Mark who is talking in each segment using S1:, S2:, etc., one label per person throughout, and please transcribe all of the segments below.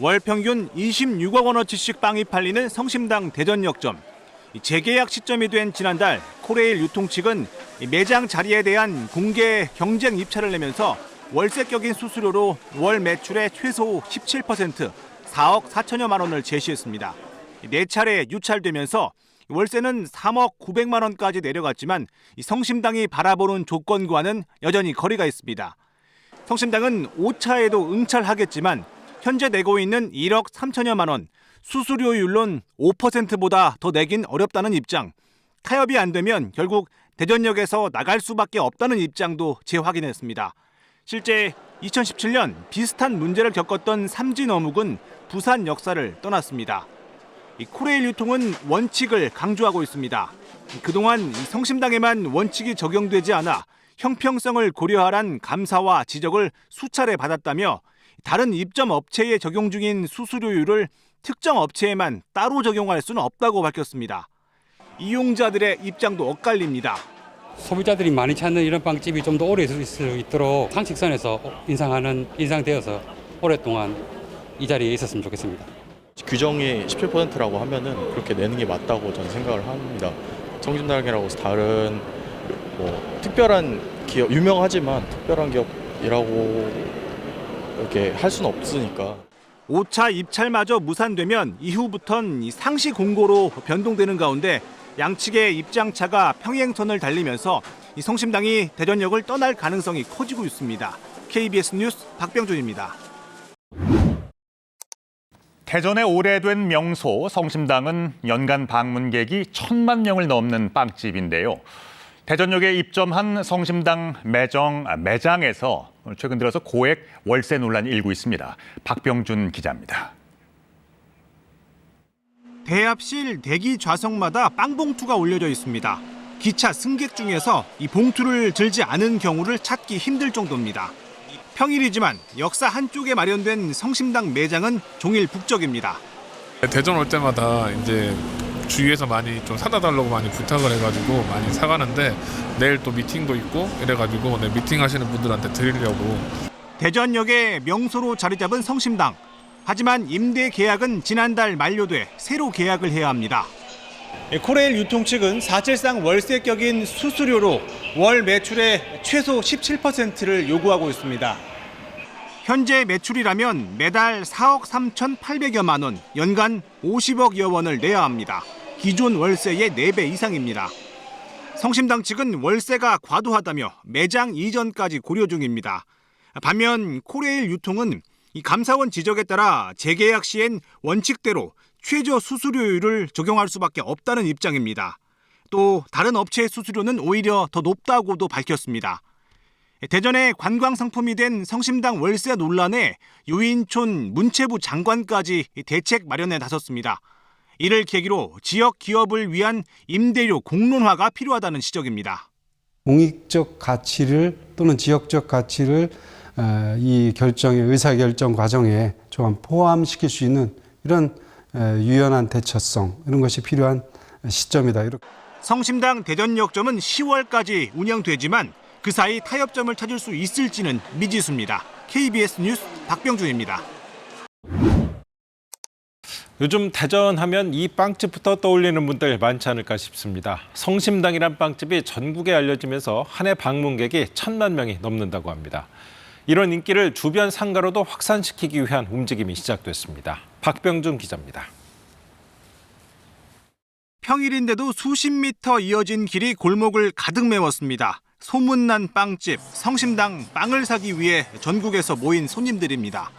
S1: 월 평균 26억 원어치씩 빵이 팔리는 성심당 대전역점. 재계약 시점이 된 지난달 코레일 유통 측은 매장 자리에 대한 공개 경쟁 입찰을 내면서 월세격인 수수료로 월 매출의 최소 17%, 4억 4천여만 원을 제시했습니다. 4차례 유찰되면서 월세는 3억 900만 원까지 내려갔지만 성심당이 바라보는 조건과는 여전히 거리가 있습니다. 성심당은 5차에도 응찰하겠지만 현재 내고 있는 1억 3천여만 원, 수수료율론 5%보다 더 내긴 어렵다는 입장, 타협이 안 되면 결국 대전역에서 나갈 수밖에 없다는 입장도 재확인했습니다. 실제 2017년 비슷한 문제를 겪었던 삼진어묵은 부산 역사를 떠났습니다. 코레일 유통은 원칙을 강조하고 있습니다. 그동안 성심당에만 원칙이 적용되지 않아 형평성을 고려하란 감사와 지적을 수차례 받았다며 다른 입점 업체에 적용 중인 수수료율을 특정 업체에만 따로 적용할 수는 없다고 밝혔습니다. 이용자들의 입장도 엇갈립니다.
S2: 소비자들이 많이 찾는 이런 빵집이 좀 더 오래 있을 수 있도록 상식선에서 인상되어서 오랫동안 이 자리에 있었으면 좋겠습니다.
S3: 규정이 17%라고 하면은 그렇게 내는 게 맞다고 저는 생각을 합니다. 성심당이라고 해서 다른 특별한 기업, 유명하지만 특별한 기업이라고 이렇게 할 수는 없으니까.
S1: 5차 입찰마저 무산되면 이후부턴 상시 공고로 변동되는 가운데 양측의 입장차가 평행선을 달리면서 성심당이 대전역을 떠날 가능성이 커지고 있습니다. KBS 뉴스 박병준입니다.
S4: 대전의 오래된 명소 성심당은 연간 방문객이 1,000만 명을 넘는 빵집인데요. 대전역에 입점한 성심당 매장에서 최근 들어서 고액 월세 논란이 일고 있습니다. 박병준 기자입니다.
S1: 대합실 대기 좌석마다 빵 봉투가 올려져 있습니다. 기차 승객 중에서 이 봉투를 들지 않은 경우를 찾기 힘들 정도입니다. 평일이지만 역사 한쪽에 마련된 성심당 매장은 종일 북적입니다.
S5: 대전 올 때마다 이제 주위에서 많이 좀 사다 달라고 많이 부탁을 해가지고 많이 사가는데 내일 또 미팅도 있고 이래가지고 미팅 하시는 분들한테 드리려고.
S1: 대전역의 명소로 자리 잡은 성심당. 하지만 임대 계약은 지난달 만료돼 새로 계약을 해야 합니다. 코레일 유통 측은 사실상 월세격인 수수료로 월 매출의 최소 17%를 요구하고 있습니다. 현재 매출이라면 매달 4억 3,800여만 원, 연간 50억여 원을 내야 합니다. 기존 월세의 4배 이상입니다. 성심당 측은 월세가 과도하다며 매장 이전까지 고려 중입니다. 반면 코레일 유통은 이 감사원 지적에 따라 재계약 시엔 원칙대로 최저 수수료율을 적용할 수밖에 없다는 입장입니다. 또 다른 업체의 수수료는 오히려 더 높다고도 밝혔습니다. 대전의 관광상품이 된 성심당 월세 논란에 유인촌 문체부 장관까지 대책 마련에 나섰습니다. 이를 계기로 지역 기업을 위한 임대료 공론화가 필요하다는 지적입니다.
S6: 공익적 가치를 또는 지역적 가치를 이 의사결정 과정에 좀 포함시킬 수 있는 이런 유연한 대처성, 이런 것이 필요한 시점이다.
S1: 성심당 대전역점은 10월까지 운영되지만 그 사이 타협점을 찾을 수 있을지는 미지수입니다. KBS 뉴스 박병준입니다.
S7: 요즘 대전하면 이 빵집부터 떠올리는 분들 많지 않을까 싶습니다. 성심당이란 빵집이 전국에 알려지면서 한 해 방문객이 1,000만 명이 넘는다고 합니다. 이런 인기를 주변 상가로도 확산시키기 위한 움직임이 시작됐습니다. 박병준 기자입니다.
S1: 평일인데도 수십 미터 이어진 길이 골목을 가득 메웠습니다. 소문난 빵집, 성심당 빵을 사기 위해 전국에서 모인 손님들입니다.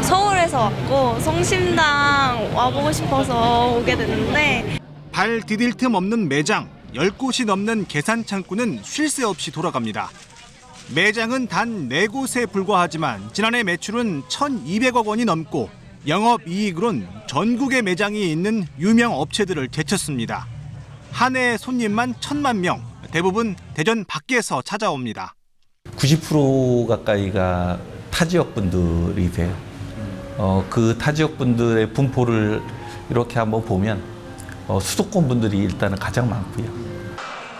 S8: 서울에서 왔고 성심당 와보고 싶어서 오게 됐는데
S1: 발 디딜 틈 없는 매장, 10곳이 넘는 계산 창구는 쉴 새 없이 돌아갑니다. 매장은 단 4곳에 불과하지만 지난해 매출은 1,200억 원이 넘고 영업이익으론 전국의 매장이 있는 유명 업체들을 제쳤습니다. 한 해 손님만 1,000만 명, 대부분 대전 밖에서 찾아옵니다.
S9: 90% 가까이가 타 지역 분들이세요. 그 타 지역 분들의 분포를 이렇게 한번 보면 수도권 분들이 일단은 가장 많고요.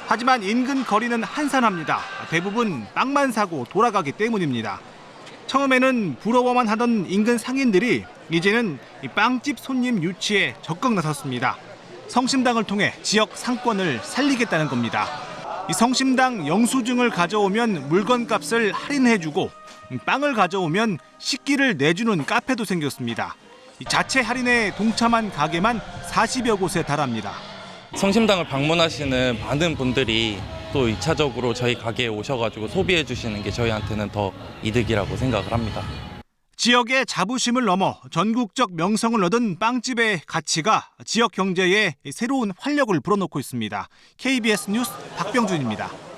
S1: 하지만 인근 거리는 한산합니다. 대부분 빵만 사고 돌아가기 때문입니다. 처음에는 부러워만 하던 인근 상인들이 이제는 이 빵집 손님 유치에 적극 나섰습니다. 성심당을 통해 지역 상권을 살리겠다는 겁니다. 이 성심당 영수증을 가져오면 물건값을 할인해주고 빵을 가져오면 식기를 내주는 카페도 생겼습니다. 이 자체 할인에 동참한 가게만 40여 곳에 달합니다.
S10: 성심당을 방문하시는 많은 분들이 또 2차적으로 저희 가게에 오셔가지고 소비해 주시는 게 저희한테는 더 이득이라고 생각을 합니다.
S1: 지역의 자부심을 넘어 전국적 명성을 얻은 빵집의 가치가 지역 경제에 새로운 활력을 불어넣고 있습니다. KBS 뉴스 박병준입니다.